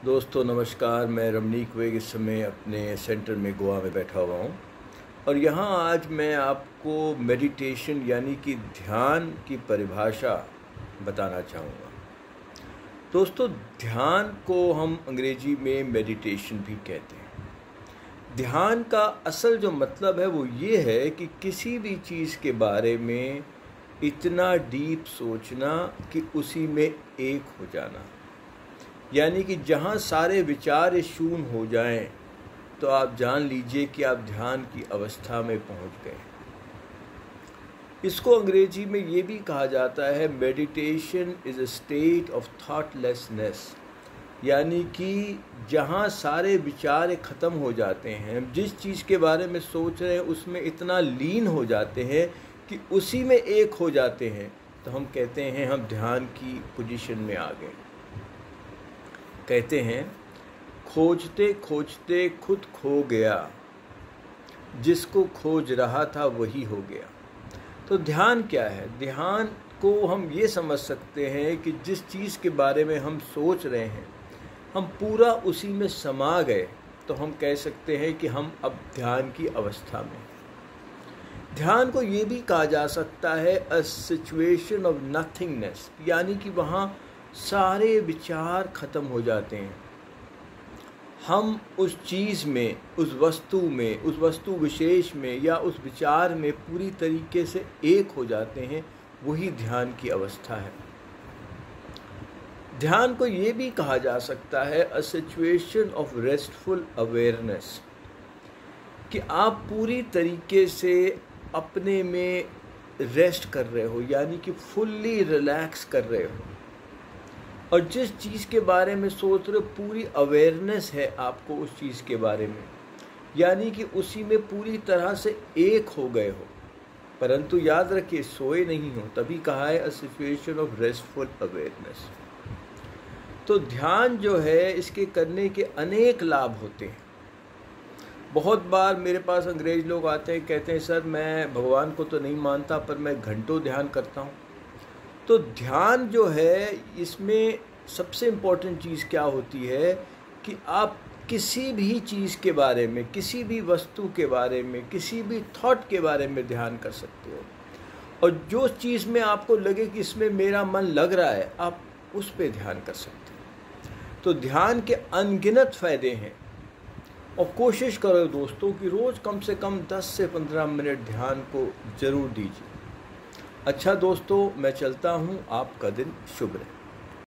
दोस्तों नमस्कार। मैं रमनीक वेग इस समय अपने सेंटर में गोवा में बैठा हुआ हूँ और यहाँ आज मैं आपको मेडिटेशन यानी कि ध्यान की परिभाषा बताना चाहूँगा। दोस्तों, ध्यान को हम अंग्रेजी में मेडिटेशन भी कहते हैं। ध्यान का असल जो मतलब है वो ये है कि किसी भी चीज़ के बारे में इतना डीप सोचना कि उसी में एक हो जाना, यानी कि जहाँ सारे विचार शून्य हो जाएं तो आप जान लीजिए कि आप ध्यान की अवस्था में पहुँच गए। इसको अंग्रेजी में ये भी कहा जाता है meditation is a state of thoughtlessness, यानी कि जहाँ सारे विचार ख़त्म हो जाते हैं, जिस चीज़ के बारे में सोच रहे हैं उसमें इतना लीन हो जाते हैं कि उसी में एक हो जाते हैं, तो हम कहते हैं हम ध्यान की पोजीशन में आ गए। कहते हैं खोजते खोजते खुद खो गया, जिसको खोज रहा था वही हो गया। तो ध्यान क्या है? ध्यान को हम ये समझ सकते हैं कि जिस चीज़ के बारे में हम सोच रहे हैं हम पूरा उसी में समा गए, तो हम कह सकते हैं कि हम अब ध्यान की अवस्था में। ध्यान को ये भी कहा जा सकता है अ सिचुएशन ऑफ नथिंगनेस, यानी कि वहाँ सारे विचार ख़त्म हो जाते हैं। हम उस चीज़ में, उस वस्तु में, उस वस्तु विशेष में या उस विचार में पूरी तरीके से एक हो जाते हैं। वही ध्यान की अवस्था है। ध्यान को ये भी कहा जा सकता है a situation of restful awareness, कि आप पूरी तरीके से अपने में रेस्ट कर रहे हो, यानी कि फुल्ली रिलैक्स कर रहे हो और जिस चीज़ के बारे में सोच रहे हो पूरी अवेयरनेस है आपको उस चीज़ के बारे में, यानी कि उसी में पूरी तरह से एक हो गए हो। परंतु याद रखिए, सोए नहीं हो, तभी कहा है a situation of restful awareness. तो ध्यान जो है, इसके करने के अनेक लाभ होते हैं। बहुत बार मेरे पास अंग्रेज लोग आते हैं, कहते हैं सर मैं भगवान को तो नहीं मानता पर मैं घंटों ध्यान करता हूँ। तो ध्यान जो है, इसमें सबसे इम्पोर्टेंट चीज़ क्या होती है कि आप किसी भी चीज़ के बारे में, किसी भी वस्तु के बारे में, किसी भी थॉट के बारे में ध्यान कर सकते हो और जो चीज़ में आपको लगे कि इसमें मेरा मन लग रहा है, आप उस पर ध्यान कर सकते हो। तो ध्यान के अनगिनत फ़ायदे हैं और कोशिश करो दोस्तों कि रोज़ कम से कम 10 से 15 मिनट ध्यान को ज़रूर दीजिए। अच्छा दोस्तों, मैं चलता हूँ। आपका दिन शुभ रहे।